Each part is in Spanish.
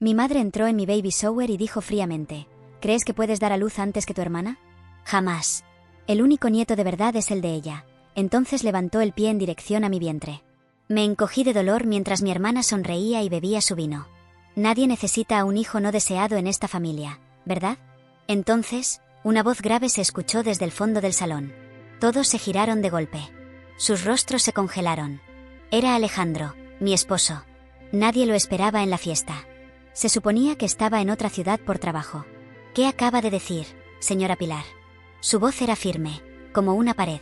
Mi madre entró en mi baby shower y dijo fríamente: ¿crees que puedes dar a luz antes que tu hermana? Jamás. El único nieto de verdad es el de ella. Entonces levantó el pie en dirección a mi vientre. Me encogí de dolor mientras mi hermana sonreía y bebía su vino. Nadie necesita a un hijo no deseado en esta familia, ¿verdad? Entonces, una voz grave se escuchó desde el fondo del salón. Todos se giraron de golpe. Sus rostros se congelaron. Era Alejandro, mi esposo. Nadie lo esperaba en la fiesta. Se suponía que estaba en otra ciudad por trabajo. ¿Qué acaba de decir, señora Pilar? Su voz era firme, como una pared,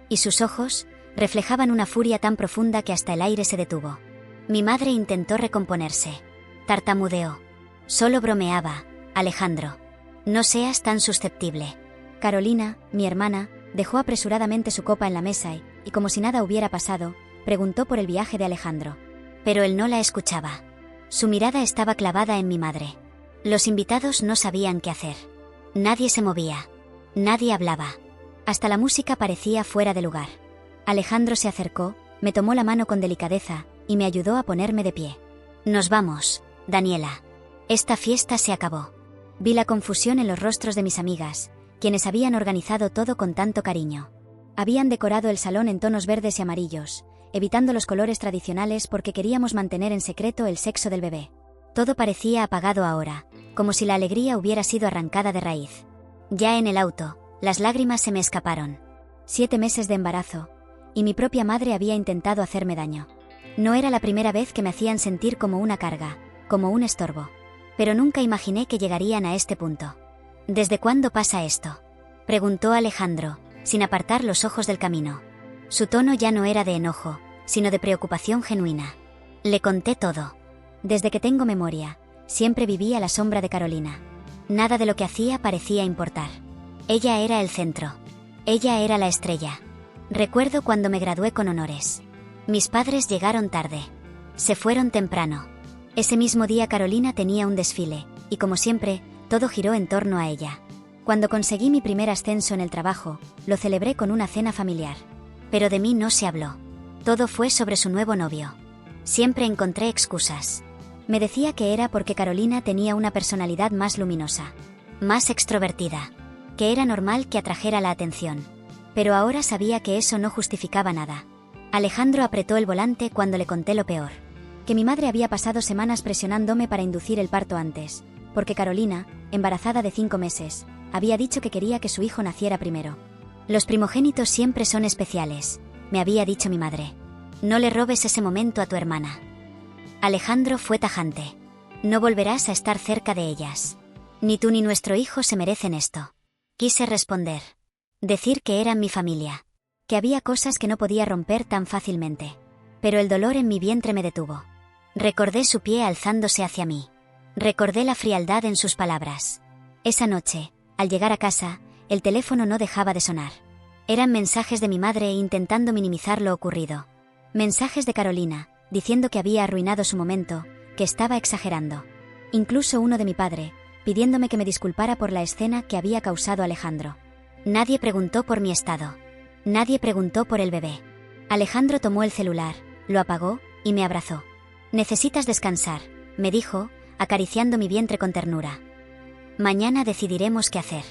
y sus ojos reflejaban una furia tan profunda que hasta el aire se detuvo. Mi madre intentó recomponerse. Tartamudeó. Solo bromeaba, Alejandro. No seas tan susceptible. Carolina, mi hermana, dejó apresuradamente su copa en la mesa y como si nada hubiera pasado, preguntó por el viaje de Alejandro. Pero él no la escuchaba. Su mirada estaba clavada en mi madre. Los invitados no sabían qué hacer. Nadie se movía. Nadie hablaba. Hasta la música parecía fuera de lugar. Alejandro se acercó, me tomó la mano con delicadeza y me ayudó a ponerme de pie. Nos vamos, Daniela. Esta fiesta se acabó. Vi la confusión en los rostros de mis amigas, quienes habían organizado todo con tanto cariño. Habían decorado el salón en tonos verdes y amarillos, evitando los colores tradicionales porque queríamos mantener en secreto el sexo del bebé. Todo parecía apagado ahora, como si la alegría hubiera sido arrancada de raíz. Ya en el auto, las lágrimas se me escaparon. 7 meses de embarazo, y mi propia madre había intentado hacerme daño. No era la primera vez que me hacían sentir como una carga, como un estorbo. Pero nunca imaginé que llegarían a este punto. ¿Desde cuándo pasa esto?, preguntó Alejandro, sin apartar los ojos del camino. Su tono ya no era de enojo, sino de preocupación genuina. Le conté todo. Desde que tengo memoria, siempre viví a la sombra de Carolina. Nada de lo que hacía parecía importar. Ella era el centro. Ella era la estrella. Recuerdo cuando me gradué con honores. Mis padres llegaron tarde. Se fueron temprano. Ese mismo día Carolina tenía un desfile, y como siempre, todo giró en torno a ella. Cuando conseguí mi primer ascenso en el trabajo, lo celebré con una cena familiar. Pero de mí no se habló. Todo fue sobre su nuevo novio. Siempre encontré excusas. Me decía que era porque Carolina tenía una personalidad más luminosa, más extrovertida, que era normal que atrajera la atención. Pero ahora sabía que eso no justificaba nada. Alejandro apretó el volante cuando le conté lo peor. Que mi madre había pasado semanas presionándome para inducir el parto antes, porque Carolina, embarazada de 5 meses, había dicho que quería que su hijo naciera primero. Los primogénitos siempre son especiales, me había dicho mi madre. No le robes ese momento a tu hermana. Alejandro fue tajante. No volverás a estar cerca de ellas. Ni tú ni nuestro hijo se merecen esto. Quise responder. Decir que eran mi familia. Que había cosas que no podía romper tan fácilmente. Pero el dolor en mi vientre me detuvo. Recordé su pie alzándose hacia mí. Recordé la frialdad en sus palabras. Esa noche, al llegar a casa, el teléfono no dejaba de sonar. Eran mensajes de mi madre intentando minimizar lo ocurrido. Mensajes de Carolina, diciendo que había arruinado su momento, que estaba exagerando. Incluso uno de mi padre, pidiéndome que me disculpara por la escena que había causado Alejandro. Nadie preguntó por mi estado. Nadie preguntó por el bebé. Alejandro tomó el celular, lo apagó y me abrazó. «Necesitas descansar», me dijo, acariciando mi vientre con ternura. «Mañana decidiremos qué hacer.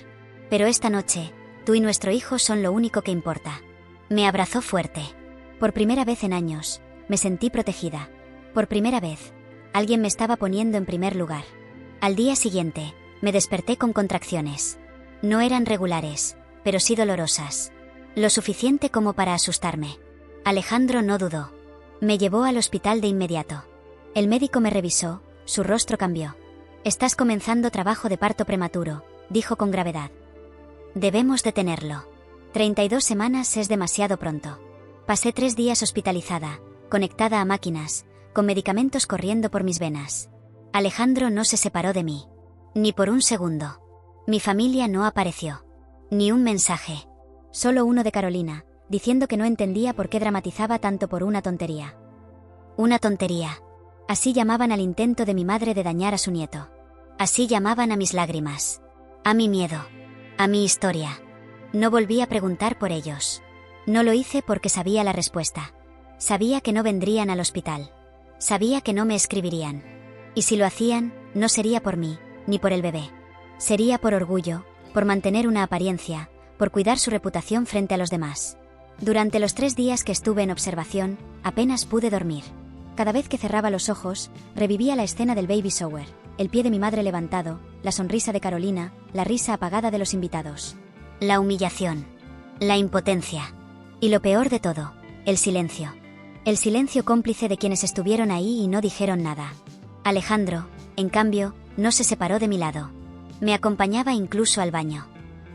Pero esta noche, tú y nuestro hijo son lo único que importa». Me abrazó fuerte. Por primera vez en años, me sentí protegida. Por primera vez, alguien me estaba poniendo en primer lugar. Al día siguiente, me desperté con contracciones. No eran regulares, pero sí dolorosas. Lo suficiente como para asustarme. Alejandro no dudó. Me llevó al hospital de inmediato. El médico me revisó, su rostro cambió. «Estás comenzando trabajo de parto prematuro», dijo con gravedad. «Debemos detenerlo. 32 semanas es demasiado pronto». Pasé 3 días hospitalizada, conectada a máquinas, con medicamentos corriendo por mis venas. Alejandro no se separó de mí. Ni por un segundo. Mi familia no apareció. Ni un mensaje. Solo uno de Carolina, diciendo que no entendía por qué dramatizaba tanto por una tontería. Una tontería. Así llamaban al intento de mi madre de dañar a su nieto. Así llamaban a mis lágrimas. A mi miedo. A mi historia. No volví a preguntar por ellos. No lo hice porque sabía la respuesta. Sabía que no vendrían al hospital. Sabía que no me escribirían. Y si lo hacían, no sería por mí, ni por el bebé. Sería por orgullo, por mantener una apariencia, por cuidar su reputación frente a los demás. Durante los 3 días que estuve en observación, apenas pude dormir. Cada vez que cerraba los ojos, revivía la escena del baby shower, el pie de mi madre levantado, la sonrisa de Carolina, la risa apagada de los invitados. La humillación. La impotencia. Y lo peor de todo, el silencio. El silencio cómplice de quienes estuvieron ahí y no dijeron nada. Alejandro, en cambio, no se separó de mi lado. Me acompañaba incluso al baño.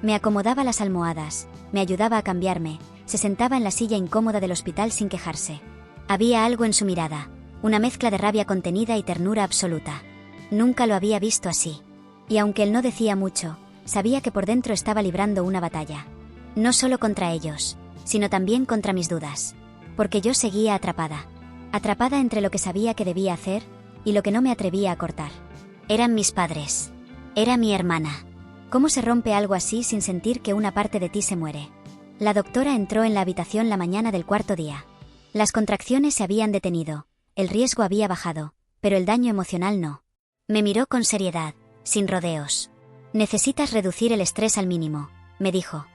Me acomodaba las almohadas, me ayudaba a cambiarme, se sentaba en la silla incómoda del hospital sin quejarse. Había algo en su mirada, una mezcla de rabia contenida y ternura absoluta. Nunca lo había visto así. Y aunque él no decía mucho, sabía que por dentro estaba librando una batalla. No solo contra ellos, sino también contra mis dudas. Porque yo seguía atrapada. Atrapada entre lo que sabía que debía hacer y lo que no me atrevía a cortar. Eran mis padres. Era mi hermana. ¿Cómo se rompe algo así sin sentir que una parte de ti se muere? La doctora entró en la habitación la mañana del 4.º día. Las contracciones se habían detenido, el riesgo había bajado, pero el daño emocional no. Me miró con seriedad, sin rodeos. Necesitas reducir el estrés al mínimo, me dijo.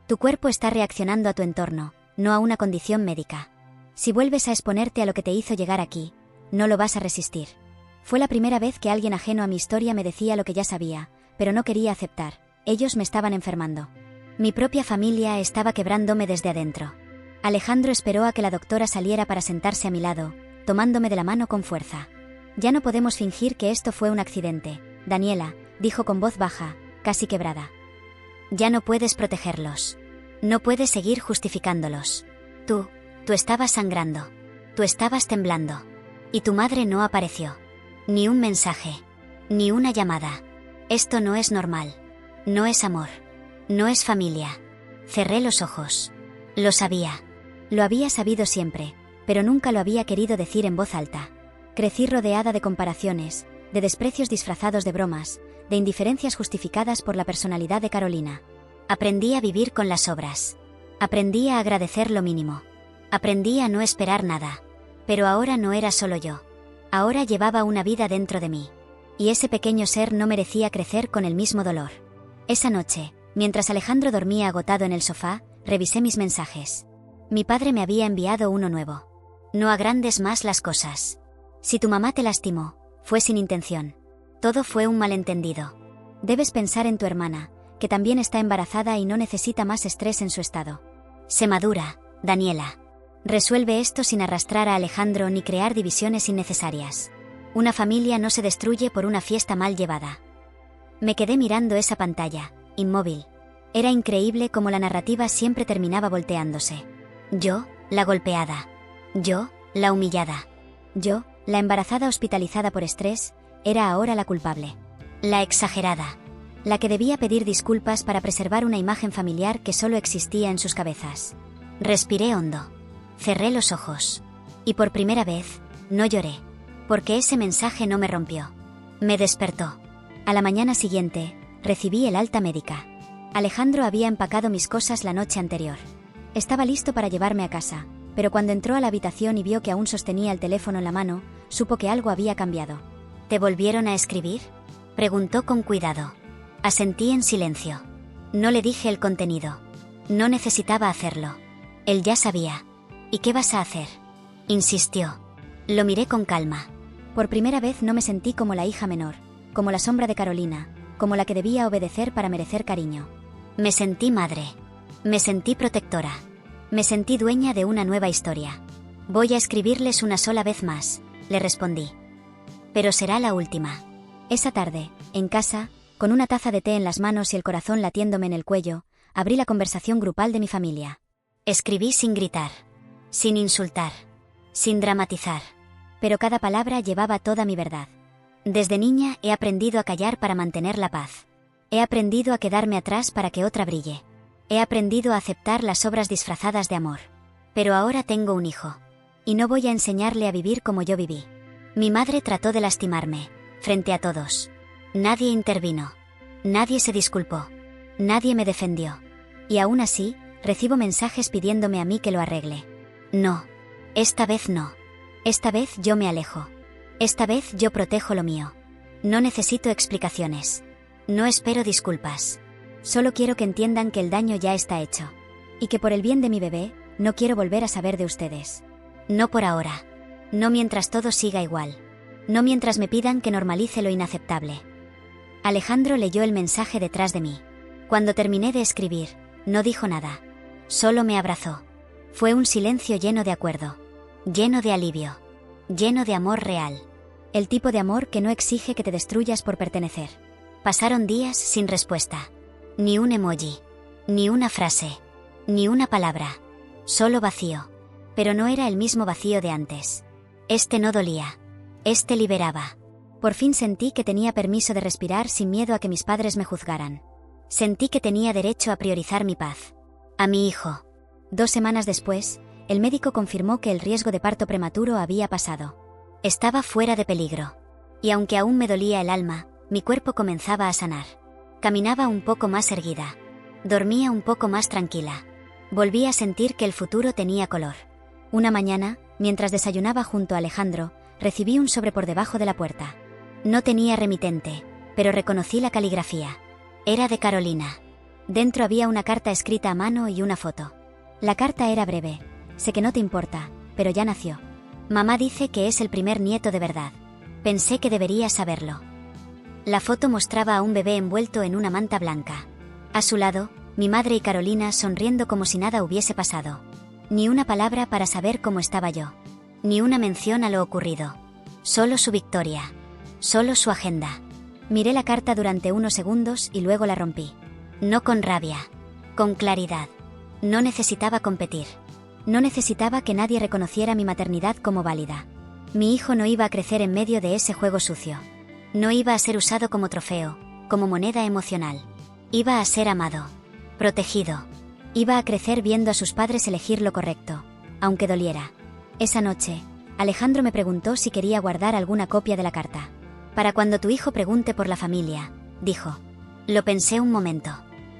Tu cuerpo está reaccionando a tu entorno, no a una condición médica. Si vuelves a exponerte a lo que te hizo llegar aquí, no lo vas a resistir. Fue la primera vez que alguien ajeno a mi historia me decía lo que ya sabía, pero no quería aceptar. Ellos me estaban enfermando. Mi propia familia estaba quebrándome desde adentro. Alejandro esperó a que la doctora saliera para sentarse a mi lado, tomándome de la mano con fuerza. Ya no podemos fingir que esto fue un accidente, Daniela, dijo con voz baja, casi quebrada. Ya no puedes protegerlos. No puedes seguir justificándolos. Tú estabas sangrando. Tú estabas temblando. Y tu madre no apareció. Ni un mensaje. Ni una llamada. Esto no es normal. No es amor. No es familia. Cerré los ojos. Lo sabía. Lo había sabido siempre, pero nunca lo había querido decir en voz alta. Crecí rodeada de comparaciones, de desprecios disfrazados de bromas, de indiferencias justificadas por la personalidad de Carolina. Aprendí a vivir con las obras. Aprendí a agradecer lo mínimo. Aprendí a no esperar nada. Pero ahora no era solo yo. Ahora llevaba una vida dentro de mí. Y ese pequeño ser no merecía crecer con el mismo dolor. Esa noche, mientras Alejandro dormía agotado en el sofá, revisé mis mensajes. Mi padre me había enviado uno nuevo. No agrandes más las cosas. Si tu mamá te lastimó, fue sin intención. Todo fue un malentendido. Debes pensar en tu hermana, que también está embarazada y no necesita más estrés en su estado. Sé madura, Daniela. Resuelve esto sin arrastrar a Alejandro ni crear divisiones innecesarias. Una familia no se destruye por una fiesta mal llevada. Me quedé mirando esa pantalla, inmóvil. Era increíble cómo la narrativa siempre terminaba volteándose. Yo, la golpeada. Yo, la humillada. Yo, la embarazada hospitalizada por estrés, era ahora la culpable. La exagerada. La que debía pedir disculpas para preservar una imagen familiar que solo existía en sus cabezas. Respiré hondo. Cerré los ojos. Y por primera vez, no lloré. Porque ese mensaje no me rompió. Me despertó. A la mañana siguiente, recibí el alta médica. Alejandro había empacado mis cosas la noche anterior. Estaba listo para llevarme a casa, pero cuando entró a la habitación y vio que aún sostenía el teléfono en la mano, supo que algo había cambiado. ¿Te volvieron a escribir?, preguntó con cuidado. Asentí en silencio. No le dije el contenido. No necesitaba hacerlo. Él ya sabía. ¿Y qué vas a hacer?, insistió. Lo miré con calma. Por primera vez no me sentí como la hija menor, como la sombra de Carolina, como la que debía obedecer para merecer cariño. Me sentí madre. Me sentí protectora. Me sentí dueña de una nueva historia. Voy a escribirles una sola vez más, le respondí. Pero será la última. Esa tarde, en casa, con una taza de té en las manos y el corazón latiéndome en el cuello, abrí la conversación grupal de mi familia. Escribí sin gritar, sin insultar, sin dramatizar. Pero cada palabra llevaba toda mi verdad. Desde niña he aprendido a callar para mantener la paz. He aprendido a quedarme atrás para que otra brille. He aprendido a aceptar las obras disfrazadas de amor. Pero ahora tengo un hijo. Y no voy a enseñarle a vivir como yo viví. Mi madre trató de lastimarme, frente a todos. Nadie intervino. Nadie se disculpó. Nadie me defendió. Y aún así, recibo mensajes pidiéndome a mí que lo arregle. No. Esta vez no. Esta vez yo me alejo. Esta vez yo protejo lo mío. No necesito explicaciones. No espero disculpas. Solo quiero que entiendan que el daño ya está hecho. Y que por el bien de mi bebé, no quiero volver a saber de ustedes. No por ahora. No mientras todo siga igual. No mientras me pidan que normalice lo inaceptable. Alejandro leyó el mensaje detrás de mí. Cuando terminé de escribir, no dijo nada. Solo me abrazó. Fue un silencio lleno de acuerdo. Lleno de alivio. Lleno de amor real. El tipo de amor que no exige que te destruyas por pertenecer. Pasaron días sin respuesta. Ni un emoji. Ni una frase. Ni una palabra. Solo vacío. Pero no era el mismo vacío de antes. Este no dolía. Este liberaba. Por fin sentí que tenía permiso de respirar sin miedo a que mis padres me juzgaran. Sentí que tenía derecho a priorizar mi paz. A mi hijo. 2 semanas después, el médico confirmó que el riesgo de parto prematuro había pasado. Estaba fuera de peligro. Y aunque aún me dolía el alma, mi cuerpo comenzaba a sanar. Caminaba un poco más erguida. Dormía un poco más tranquila. Volví a sentir que el futuro tenía color. Una mañana, mientras desayunaba junto a Alejandro, recibí un sobre por debajo de la puerta. No tenía remitente, pero reconocí la caligrafía. Era de Carolina. Dentro había una carta escrita a mano y una foto. La carta era breve. Sé que no te importa, pero ya nació. Mamá dice que es el primer nieto de verdad. Pensé que deberías saberlo. La foto mostraba a un bebé envuelto en una manta blanca. A su lado, mi madre y Carolina sonriendo como si nada hubiese pasado. Ni una palabra para saber cómo estaba yo. Ni una mención a lo ocurrido. Solo su victoria. Solo su agenda. Miré la carta durante unos segundos y luego la rompí. No con rabia. Con claridad. No necesitaba competir. No necesitaba que nadie reconociera mi maternidad como válida. Mi hijo no iba a crecer en medio de ese juego sucio. No iba a ser usado como trofeo, como moneda emocional. Iba a ser amado. Protegido. Iba a crecer viendo a sus padres elegir lo correcto, aunque doliera. Esa noche, Alejandro me preguntó si quería guardar alguna copia de la carta. Para cuando tu hijo pregunte por la familia, dijo. Lo pensé un momento.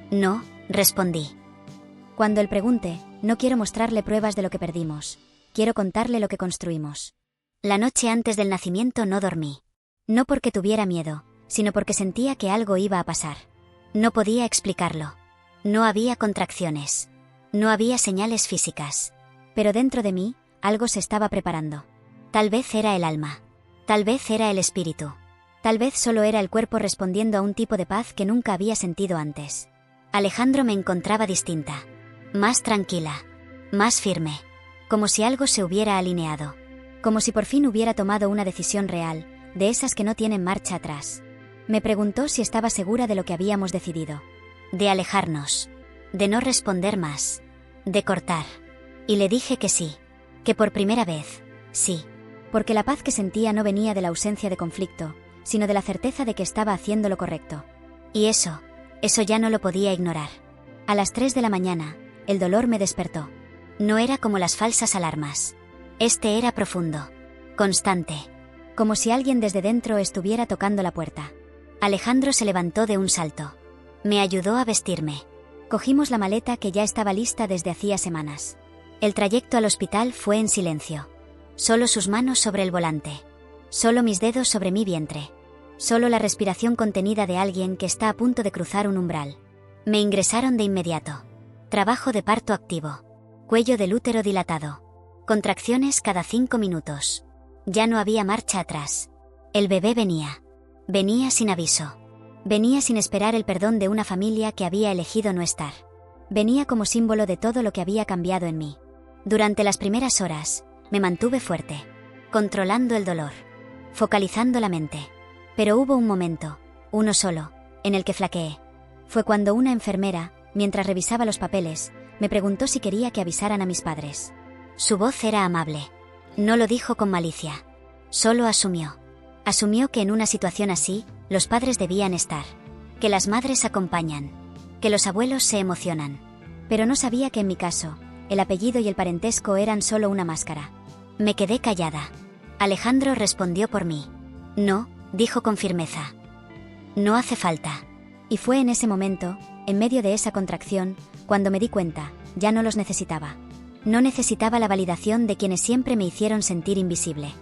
No, respondí. Cuando él pregunte, no quiero mostrarle pruebas de lo que perdimos. Quiero contarle lo que construimos. La noche antes del nacimiento no dormí. No porque tuviera miedo, sino porque sentía que algo iba a pasar. No podía explicarlo. No había contracciones. No había señales físicas. Pero dentro de mí, algo se estaba preparando. Tal vez era el alma. Tal vez era el espíritu. Tal vez solo era el cuerpo respondiendo a un tipo de paz que nunca había sentido antes. Alejandro me encontraba distinta. Más tranquila. Más firme. Como si algo se hubiera alineado. Como si por fin hubiera tomado una decisión real, de esas que no tienen marcha atrás. Me preguntó si estaba segura de lo que habíamos decidido. De alejarnos. De no responder más. De cortar. Y le dije que sí. Que por primera vez, sí. Porque la paz que sentía no venía de la ausencia de conflicto, sino de la certeza de que estaba haciendo lo correcto. Y eso ya no lo podía ignorar. A las 3 de la mañana, el dolor me despertó. No era como las falsas alarmas. Este era profundo. Constante. Como si alguien desde dentro estuviera tocando la puerta. Alejandro se levantó de un salto. Me ayudó a vestirme. Cogimos la maleta que ya estaba lista desde hacía semanas. El trayecto al hospital fue en silencio. Solo sus manos sobre el volante. Solo mis dedos sobre mi vientre. Solo la respiración contenida de alguien que está a punto de cruzar un umbral. Me ingresaron de inmediato. Trabajo de parto activo. Cuello del útero dilatado. Contracciones cada 5 minutos. Ya no había marcha atrás. El bebé venía. Venía sin aviso. Venía sin esperar el perdón de una familia que había elegido no estar. Venía como símbolo de todo lo que había cambiado en mí. Durante las primeras horas, me mantuve fuerte. Controlando el dolor. Focalizando la mente. Pero hubo un momento, uno solo, en el que flaqueé. Fue cuando una enfermera, mientras revisaba los papeles, me preguntó si quería que avisaran a mis padres. Su voz era amable. No lo dijo con malicia. Solo asumió. Asumió que en una situación así, los padres debían estar. Que las madres acompañan. Que los abuelos se emocionan. Pero no sabía que en mi caso, el apellido y el parentesco eran solo una máscara. Me quedé callada. Alejandro respondió por mí. No, dijo con firmeza. No hace falta. Y fue en ese momento, en medio de esa contracción, cuando me di cuenta, ya no los necesitaba. No necesitaba la validación de quienes siempre me hicieron sentir invisible.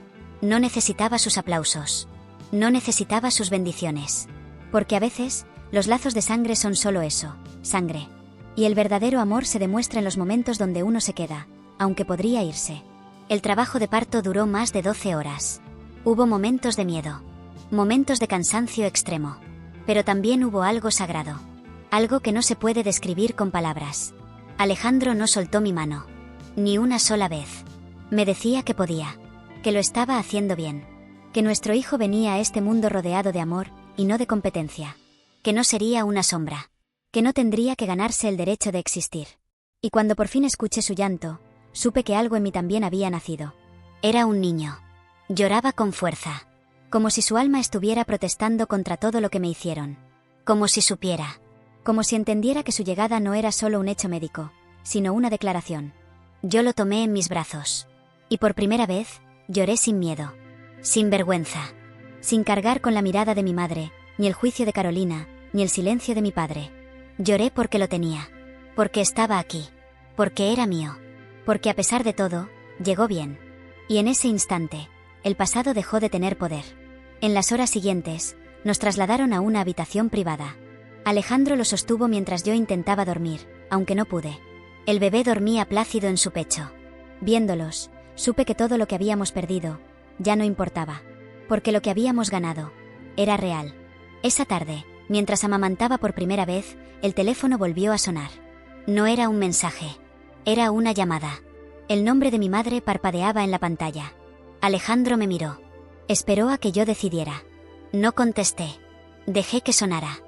No necesitaba sus aplausos. No necesitaba sus bendiciones. Porque a veces, los lazos de sangre son solo eso, sangre. Y el verdadero amor se demuestra en los momentos donde uno se queda, aunque podría irse. El trabajo de parto duró más de 12 horas. Hubo momentos de miedo. Momentos de cansancio extremo. Pero también hubo algo sagrado. Algo que no se puede describir con palabras. Alejandro no soltó mi mano. Ni una sola vez. Me decía que podía. Que lo estaba haciendo bien. Que nuestro hijo venía a este mundo rodeado de amor, y no de competencia. Que no sería una sombra. Que no tendría que ganarse el derecho de existir. Y cuando por fin escuché su llanto, supe que algo en mí también había nacido. Era un niño. Lloraba con fuerza. Como si su alma estuviera protestando contra todo lo que me hicieron. Como si supiera. Como si entendiera que su llegada no era solo un hecho médico, sino una declaración. Yo lo tomé en mis brazos. Y por primera vez, lloré sin miedo. Sin vergüenza. Sin cargar con la mirada de mi madre, ni el juicio de Carolina, ni el silencio de mi padre. Lloré porque lo tenía. Porque estaba aquí. Porque era mío. Porque a pesar de todo, llegó bien. Y en ese instante, el pasado dejó de tener poder. En las horas siguientes, nos trasladaron a una habitación privada. Alejandro lo sostuvo mientras yo intentaba dormir, aunque no pude. El bebé dormía plácido en su pecho. Viéndolos, supe que todo lo que habíamos perdido, ya no importaba. Porque lo que habíamos ganado, era real. Esa tarde, mientras amamantaba por primera vez, el teléfono volvió a sonar. No era un mensaje. Era una llamada. El nombre de mi madre parpadeaba en la pantalla. Alejandro me miró. Esperó a que yo decidiera. No contesté. Dejé que sonara.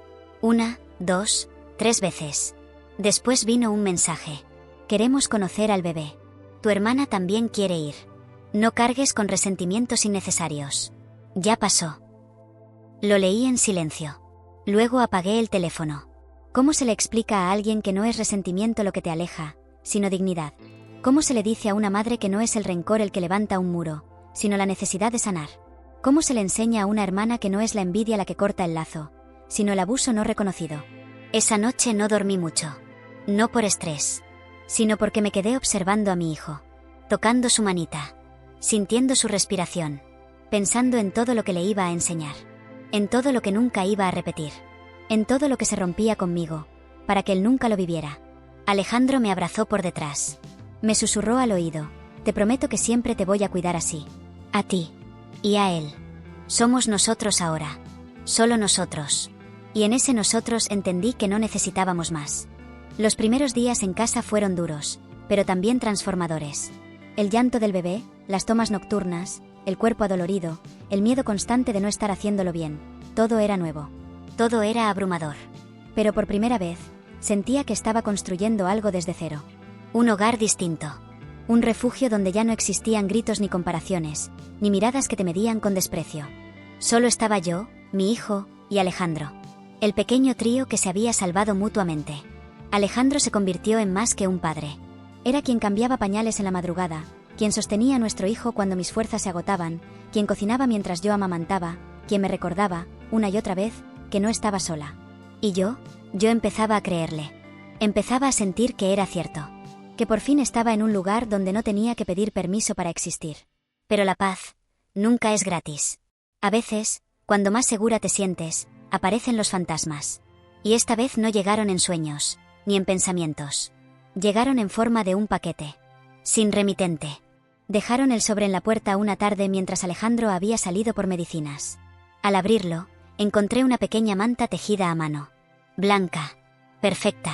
1, 2, 3 veces. Después vino un mensaje. Queremos conocer al bebé. Tu hermana también quiere ir. No cargues con resentimientos innecesarios. Ya pasó. Lo leí en silencio. Luego apagué el teléfono. ¿Cómo se le explica a alguien que no es resentimiento lo que te aleja, sino dignidad? ¿Cómo se le dice a una madre que no es el rencor el que levanta un muro, sino la necesidad de sanar? ¿Cómo se le enseña a una hermana que no es la envidia la que corta el lazo, sino el abuso no reconocido? Esa noche no dormí mucho. No por estrés, sino porque me quedé observando a mi hijo, tocando su manita, sintiendo su respiración, pensando en todo lo que le iba a enseñar. En todo lo que nunca iba a repetir. En todo lo que se rompía conmigo, para que él nunca lo viviera. Alejandro me abrazó por detrás. Me susurró al oído: te prometo que siempre te voy a cuidar así. A ti. Y a él. Somos nosotros ahora. Solo nosotros. Y en ese nosotros entendí que no necesitábamos más. Los primeros días en casa fueron duros, pero también transformadores. El llanto del bebé, las tomas nocturnas, el cuerpo adolorido, el miedo constante de no estar haciéndolo bien, todo era nuevo. Todo era abrumador. Pero por primera vez, sentía que estaba construyendo algo desde cero. Un hogar distinto. Un refugio donde ya no existían gritos ni comparaciones, ni miradas que te medían con desprecio. Solo estaba yo, mi hijo, y Alejandro. El pequeño trío que se había salvado mutuamente. Alejandro se convirtió en más que un padre. Era quien cambiaba pañales en la madrugada, quien sostenía a nuestro hijo cuando mis fuerzas se agotaban, quien cocinaba mientras yo amamantaba, quien me recordaba, una y otra vez, que no estaba sola. Y yo empezaba a creerle. Empezaba a sentir que era cierto. Que por fin estaba en un lugar donde no tenía que pedir permiso para existir. Pero la paz nunca es gratis. A veces, cuando más segura te sientes, aparecen los fantasmas. Y esta vez no llegaron en sueños, ni en pensamientos. Llegaron en forma de un paquete. Sin remitente. Dejaron el sobre en la puerta una tarde mientras Alejandro había salido por medicinas. Al abrirlo, encontré una pequeña manta tejida a mano. Blanca. Perfecta.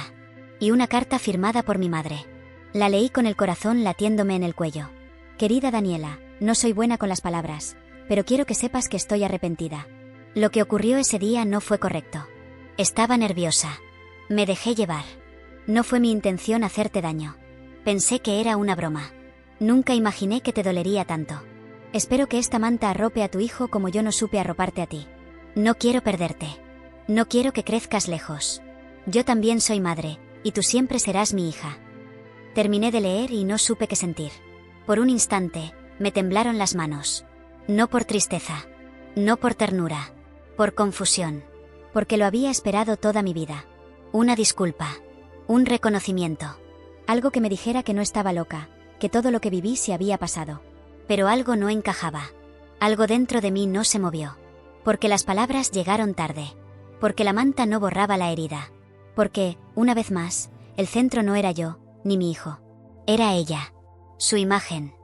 Y una carta firmada por mi madre. La leí con el corazón latiéndome en el cuello. Querida Daniela, no soy buena con las palabras, pero quiero que sepas que estoy arrepentida. Lo que ocurrió ese día no fue correcto. Estaba nerviosa. Me dejé llevar. No fue mi intención hacerte daño. Pensé que era una broma. Nunca imaginé que te dolería tanto. Espero que esta manta arrope a tu hijo como yo no supe arroparte a ti. No quiero perderte. No quiero que crezcas lejos. Yo también soy madre, y tú siempre serás mi hija. Terminé de leer y no supe qué sentir. Por un instante, me temblaron las manos. No por tristeza. No por ternura. Por confusión. Porque lo había esperado toda mi vida. Una disculpa. Un reconocimiento. Algo que me dijera que no estaba loca, que todo lo que viví se había pasado. Pero algo no encajaba. Algo dentro de mí no se movió. Porque las palabras llegaron tarde. Porque la manta no borraba la herida. Porque, una vez más, el centro no era yo, ni mi hijo. Era ella. Su imagen.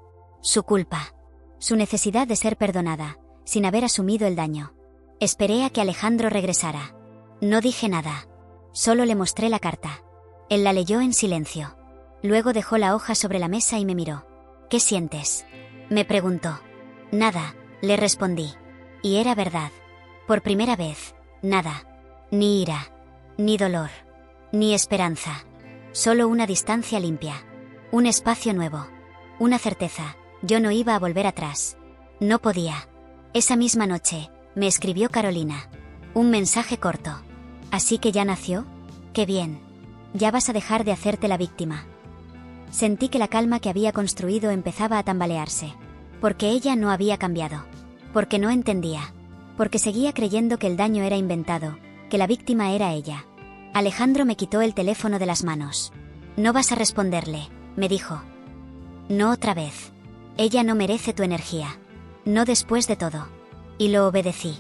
Su culpa. Su necesidad de ser perdonada, sin haber asumido el daño. Esperé a que Alejandro regresara. No dije nada. Solo le mostré la carta. Él la leyó en silencio. Luego dejó la hoja sobre la mesa y me miró. ¿Qué sientes?, me preguntó. Nada, le respondí. Y era verdad. Por primera vez, nada. Ni ira. Ni dolor. Ni esperanza. Solo una distancia limpia. Un espacio nuevo. Una certeza. Yo no iba a volver atrás. No podía. Esa misma noche, me escribió Carolina. Un mensaje corto. ¿Así que ya nació? ¡Qué bien! Ya vas a dejar de hacerte la víctima. Sentí que la calma que había construido empezaba a tambalearse. Porque ella no había cambiado. Porque no entendía. Porque seguía creyendo que el daño era inventado, que la víctima era ella. Alejandro me quitó el teléfono de las manos. No vas a responderle, me dijo. No otra vez. Ella no merece tu energía. No después de todo. Y lo obedecí.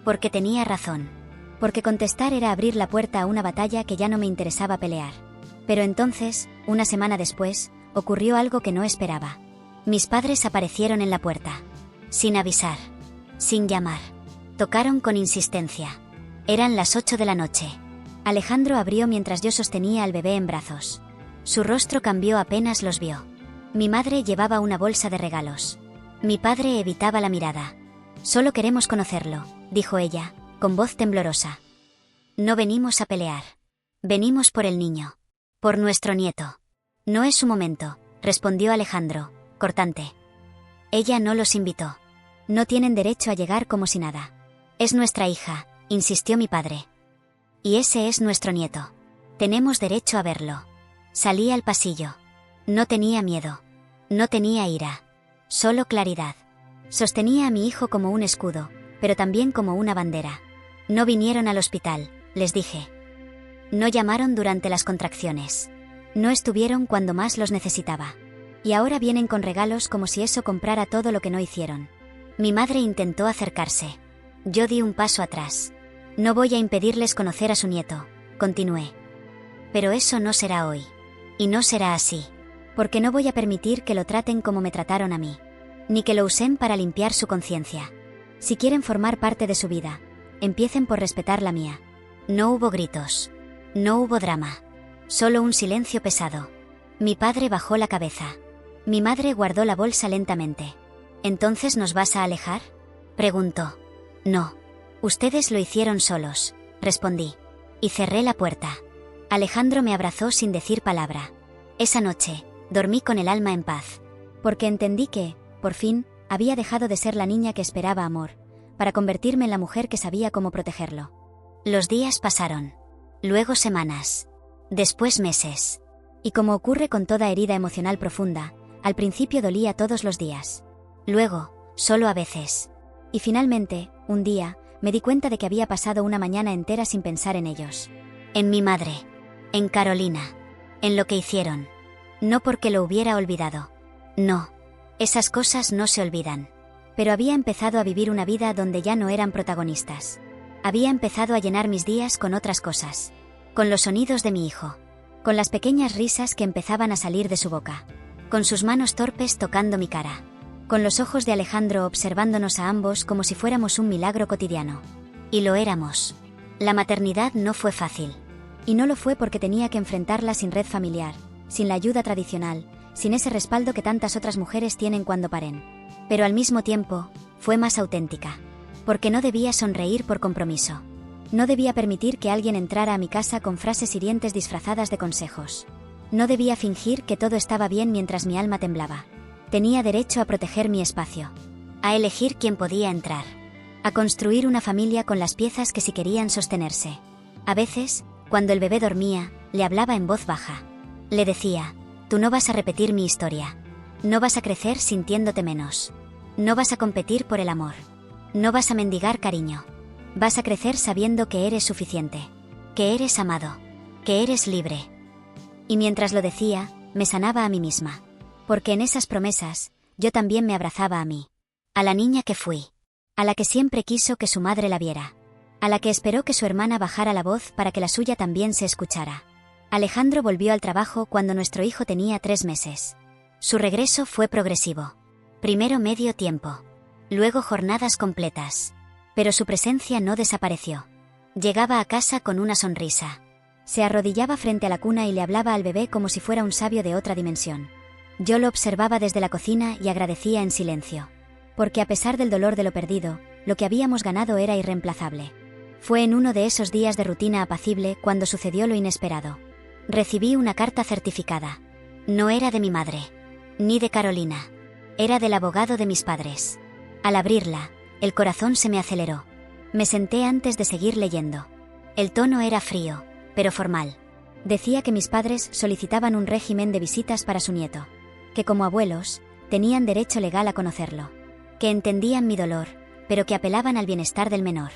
Porque tenía razón. Porque contestar era abrir la puerta a una batalla que ya no me interesaba pelear. Pero entonces, una semana después, ocurrió algo que no esperaba. Mis padres aparecieron en la puerta. Sin avisar. Sin llamar. Tocaron con insistencia. Eran las 8 de la noche. Alejandro abrió mientras yo sostenía al bebé en brazos. Su rostro cambió apenas los vio. Mi madre llevaba una bolsa de regalos. Mi padre evitaba la mirada. Solo queremos conocerlo, dijo ella, con voz temblorosa. No venimos a pelear. Venimos por el niño. Por nuestro nieto. No es su momento, respondió Alejandro, cortante. Ella no los invitó. No tienen derecho a llegar como si nada. Es nuestra hija, insistió mi padre. Y ese es nuestro nieto. Tenemos derecho a verlo. Salí al pasillo. No tenía miedo. No tenía ira. Solo claridad. Sostenía a mi hijo como un escudo, pero también como una bandera. No vinieron al hospital, les dije. No llamaron durante las contracciones. No estuvieron cuando más los necesitaba. Y ahora vienen con regalos como si eso comprara todo lo que no hicieron. Mi madre intentó acercarse. Yo di un paso atrás. No voy a impedirles conocer a su nieto, continué. Pero eso no será hoy. Y no será así. Porque no voy a permitir que lo traten como me trataron a mí. Ni que lo usen para limpiar su conciencia. Si quieren formar parte de su vida, empiecen por respetar la mía. No hubo gritos. No hubo drama. Solo un silencio pesado. Mi padre bajó la cabeza. Mi madre guardó la bolsa lentamente. ¿Entonces nos vas a alejar?, preguntó. No. Ustedes lo hicieron solos, respondí. Y cerré la puerta. Alejandro me abrazó sin decir palabra. Esa noche, dormí con el alma en paz. Porque entendí que, por fin, había dejado de ser la niña que esperaba amor, para convertirme en la mujer que sabía cómo protegerlo. Los días pasaron. Luego semanas. Después meses. Y como ocurre con toda herida emocional profunda, al principio dolía todos los días. Luego, solo a veces. Y finalmente, un día, me di cuenta de que había pasado una mañana entera sin pensar en ellos. En mi madre. En Carolina. En lo que hicieron. No porque lo hubiera olvidado. No. Esas cosas no se olvidan. Pero había empezado a vivir una vida donde ya no eran protagonistas. Había empezado a llenar mis días con otras cosas. Con los sonidos de mi hijo. Con las pequeñas risas que empezaban a salir de su boca. Con sus manos torpes tocando mi cara. Con los ojos de Alejandro observándonos a ambos como si fuéramos un milagro cotidiano. Y lo éramos. La maternidad no fue fácil. Y no lo fue porque tenía que enfrentarla sin red familiar, sin la ayuda tradicional, sin ese respaldo que tantas otras mujeres tienen cuando paren. Pero al mismo tiempo, fue más auténtica. Porque no debía sonreír por compromiso. No debía permitir que alguien entrara a mi casa con frases hirientes disfrazadas de consejos. No debía fingir que todo estaba bien mientras mi alma temblaba. Tenía derecho a proteger mi espacio. A elegir quién podía entrar. A construir una familia con las piezas que sí querían sostenerse. A veces, cuando el bebé dormía, le hablaba en voz baja. Le decía, tú no vas a repetir mi historia. No vas a crecer sintiéndote menos. No vas a competir por el amor. No vas a mendigar cariño. Vas a crecer sabiendo que eres suficiente. Que eres amado. Que eres libre. Y mientras lo decía, me sanaba a mí misma. Porque en esas promesas, yo también me abrazaba a mí. A la niña que fui. a la que siempre quiso que su madre la viera, a la que esperó que su hermana bajara la voz para que la suya también se escuchara. Alejandro volvió al trabajo cuando nuestro hijo tenía 3 meses. Su regreso fue progresivo. Primero medio tiempo, luego jornadas completas. Pero su presencia no desapareció. Llegaba a casa con una sonrisa. Se arrodillaba frente a la cuna y le hablaba al bebé como si fuera un sabio de otra dimensión. Yo lo observaba desde la cocina y agradecía en silencio. Porque a pesar del dolor de lo perdido, lo que habíamos ganado era irreemplazable. Fue en uno de esos días de rutina apacible cuando sucedió lo inesperado. Recibí una carta certificada. No era de mi madre, ni de Carolina. Era del abogado de mis padres. Al abrirla, el corazón se me aceleró. Me senté antes de seguir leyendo. El tono era frío, pero formal. Decía que mis padres solicitaban un régimen de visitas para su nieto. Que como abuelos, tenían derecho legal a conocerlo. Que entendían mi dolor, pero que apelaban al bienestar del menor.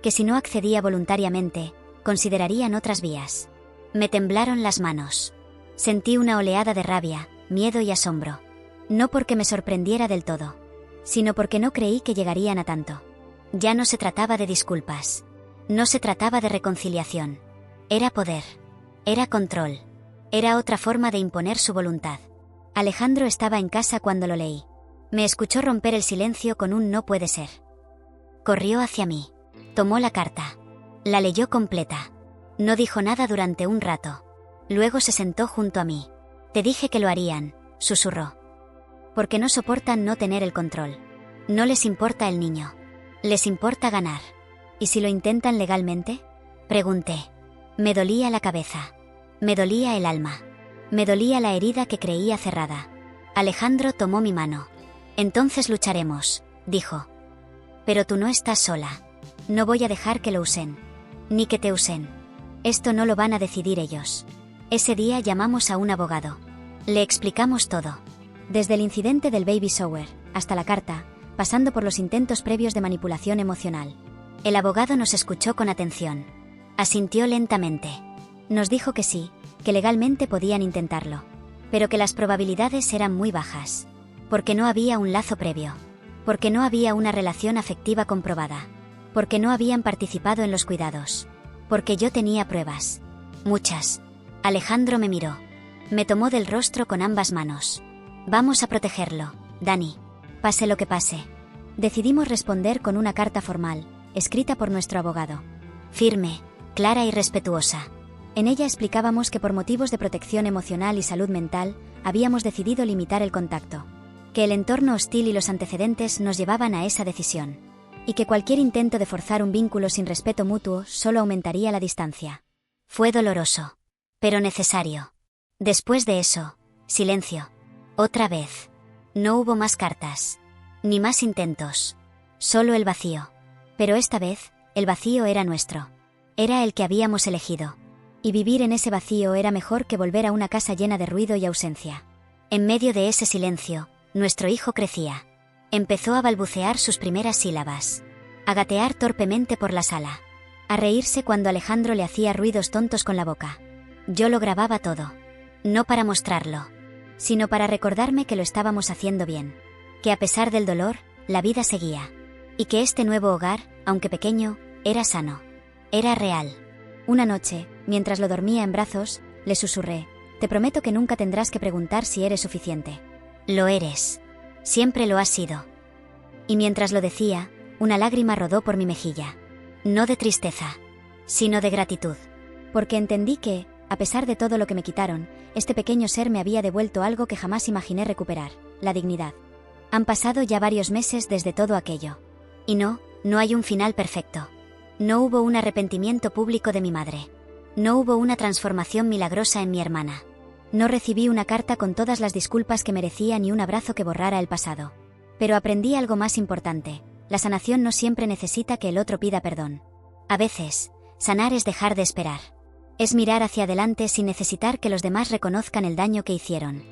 Que si no accedía voluntariamente, considerarían otras vías. Me temblaron las manos. Sentí una oleada de rabia, miedo y asombro. No porque me sorprendiera del todo, sino porque no creí que llegarían a tanto. Ya no se trataba de disculpas. No se trataba de reconciliación. Era poder. Era control. Era otra forma de imponer su voluntad. Alejandro estaba en casa cuando lo leí. Me escuchó romper el silencio con un no puede ser. Corrió hacia mí. Tomó la carta. La leyó completa. No dijo nada durante un rato. Luego se sentó junto a mí. Te dije que lo harían, susurró. Porque no soportan no tener el control. No les importa el niño. Les importa ganar. ¿Y si lo intentan legalmente? Pregunté. Me dolía la cabeza. Me dolía el alma. Me dolía la herida que creía cerrada. Alejandro tomó mi mano. Entonces lucharemos, dijo. Pero tú no estás sola. No voy a dejar que lo usen. Ni que te usen. Esto no lo van a decidir ellos. Ese día llamamos a un abogado. Le explicamos todo. Desde el incidente del baby shower, hasta la carta, pasando por los intentos previos de manipulación emocional. El abogado nos escuchó con atención. Asintió lentamente. Nos dijo que sí, que legalmente podían intentarlo. Pero que las probabilidades eran muy bajas. Porque no había un lazo previo. Porque no había una relación afectiva comprobada. Porque no habían participado en los cuidados. Porque yo tenía pruebas. Muchas. Alejandro me miró. Me tomó del rostro con ambas manos. Vamos a protegerlo, Dani. Pase lo que pase. Decidimos responder con una carta formal, escrita por nuestro abogado. Firme, clara y respetuosa. En ella explicábamos que por motivos de protección emocional y salud mental, habíamos decidido limitar el contacto. Que el entorno hostil y los antecedentes nos llevaban a esa decisión. Y que cualquier intento de forzar un vínculo sin respeto mutuo solo aumentaría la distancia. Fue doloroso, pero necesario. Después de eso, silencio. Otra vez. No hubo más cartas. Ni más intentos. Solo el vacío. Pero esta vez, el vacío era nuestro. Era el que habíamos elegido. Y vivir en ese vacío era mejor que volver a una casa llena de ruido y ausencia. En medio de ese silencio, nuestro hijo crecía. Empezó a balbucear sus primeras sílabas. A gatear torpemente por la sala. A reírse cuando Alejandro le hacía ruidos tontos con la boca. Yo lo grababa todo. No para mostrarlo, sino para recordarme que lo estábamos haciendo bien. Que a pesar del dolor, la vida seguía. Y que este nuevo hogar, aunque pequeño, era sano. Era real. Una noche, mientras lo dormía en brazos, le susurré: te prometo que nunca tendrás que preguntar si eres suficiente. Lo eres. Siempre lo has sido. Y mientras lo decía, una lágrima rodó por mi mejilla. No de tristeza, sino de gratitud. Porque entendí que, a pesar de todo lo que me quitaron, este pequeño ser me había devuelto algo que jamás imaginé recuperar: la dignidad. Han pasado ya varios meses desde todo aquello. Y no hay un final perfecto. No hubo un arrepentimiento público de mi madre. No hubo una transformación milagrosa en mi hermana. No recibí una carta con todas las disculpas que merecía ni un abrazo que borrara el pasado. Pero aprendí algo más importante: la sanación no siempre necesita que el otro pida perdón. A veces, sanar es dejar de esperar. Es mirar hacia adelante sin necesitar que los demás reconozcan el daño que hicieron.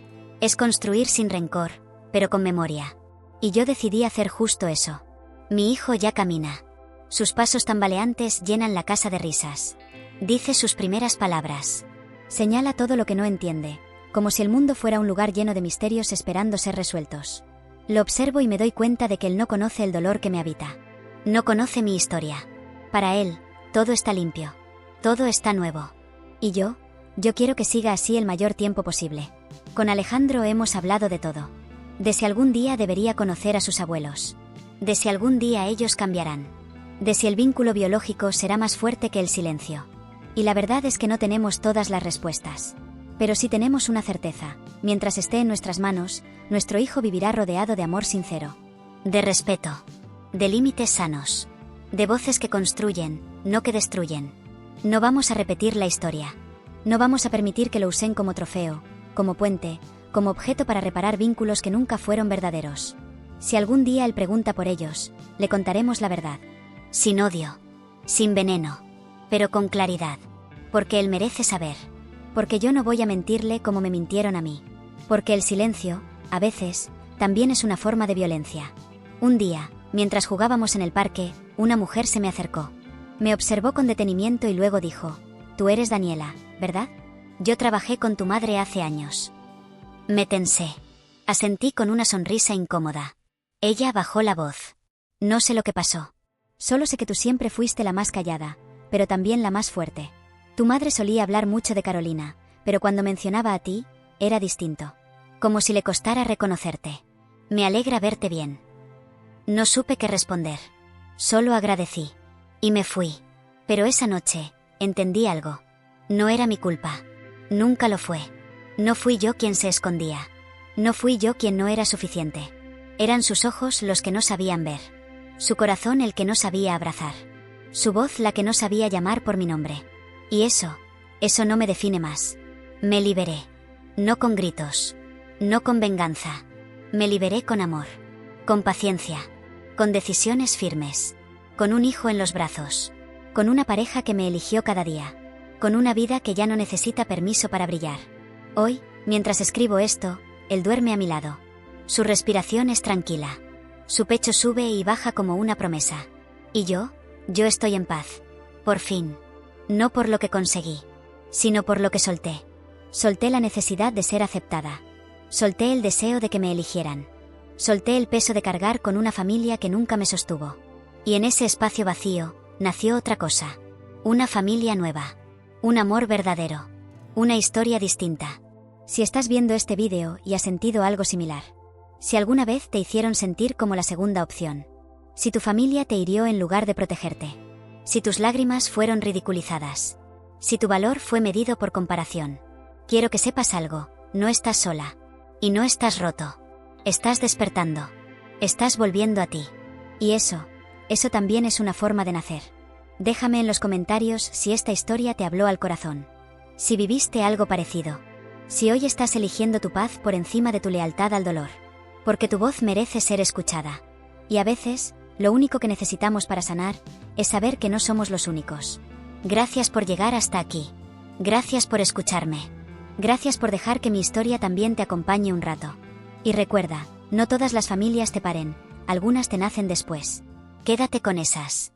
Es construir sin rencor, pero con memoria. Y yo decidí hacer justo eso. Mi hijo ya camina. Sus pasos tambaleantes llenan la casa de risas. Dice sus primeras palabras. Señala todo lo que no entiende, como si el mundo fuera un lugar lleno de misterios esperando ser resueltos. Lo observo y me doy cuenta de que él no conoce el dolor que me habita. No conoce mi historia. Para él, todo está limpio. Todo está nuevo. Y yo quiero que siga así el mayor tiempo posible. Con Alejandro hemos hablado de todo. De si algún día debería conocer a sus abuelos. De si algún día ellos cambiarán. De si el vínculo biológico será más fuerte que el silencio. Y la verdad es que no tenemos todas las respuestas. Pero sí tenemos una certeza: mientras esté en nuestras manos, nuestro hijo vivirá rodeado de amor sincero. De respeto. De límites sanos. De voces que construyen, no que destruyen. No vamos a repetir la historia. No vamos a permitir que lo usen como trofeo, como puente, como objeto para reparar vínculos que nunca fueron verdaderos. Si algún día él pregunta por ellos, le contaremos la verdad. Sin odio. Sin veneno. Pero con claridad. Porque él merece saber. Porque yo no voy a mentirle como me mintieron a mí. Porque el silencio, a veces, también es una forma de violencia. Un día, mientras jugábamos en el parque, una mujer se me acercó. Me observó con detenimiento y luego dijo: «Tú eres Daniela, ¿verdad? Yo trabajé con tu madre hace años». Me tensé. Asentí con una sonrisa incómoda. Ella bajó la voz. «No sé lo que pasó. Solo sé que tú siempre fuiste la más callada, pero también la más fuerte. Tu madre solía hablar mucho de Carolina, pero cuando mencionaba a ti, era distinto. Como si le costara reconocerte. Me alegra verte bien». No supe qué responder. Solo agradecí. Y me fui. Pero esa noche, entendí algo. No era mi culpa. Nunca lo fue. No fui yo quien se escondía. No fui yo quien no era suficiente. Eran sus ojos los que no sabían ver. Su corazón el que no sabía abrazar. Su voz la que no sabía llamar por mi nombre. Y eso no me define más. Me liberé. No con gritos. No con venganza. Me liberé con amor. Con paciencia. Con decisiones firmes. Con un hijo en los brazos. Con una pareja que me eligió cada día. Con una vida que ya no necesita permiso para brillar. Hoy, mientras escribo esto, él duerme a mi lado. Su respiración es tranquila. Su pecho sube y baja como una promesa. Y yo estoy en paz. Por fin. No por lo que conseguí, sino por lo que solté. Solté la necesidad de ser aceptada. Solté el deseo de que me eligieran. Solté el peso de cargar con una familia que nunca me sostuvo. Y en ese espacio vacío, nació otra cosa. Una familia nueva. Un amor verdadero. Una historia distinta. Si estás viendo este vídeo y has sentido algo similar. Si alguna vez te hicieron sentir como la segunda opción. Si tu familia te hirió en lugar de protegerte. Si tus lágrimas fueron ridiculizadas. Si tu valor fue medido por comparación. Quiero que sepas algo: no estás sola. Y no estás roto. Estás despertando. Estás volviendo a ti. Y eso también es una forma de nacer. Déjame en los comentarios si esta historia te habló al corazón. Si viviste algo parecido. Si hoy estás eligiendo tu paz por encima de tu lealtad al dolor. Porque tu voz merece ser escuchada. Y a veces, lo único que necesitamos para sanar es saber que no somos los únicos. Gracias por llegar hasta aquí. Gracias por escucharme. Gracias por dejar que mi historia también te acompañe un rato. Y recuerda, no todas las familias te paren, algunas te nacen después. Quédate con esas.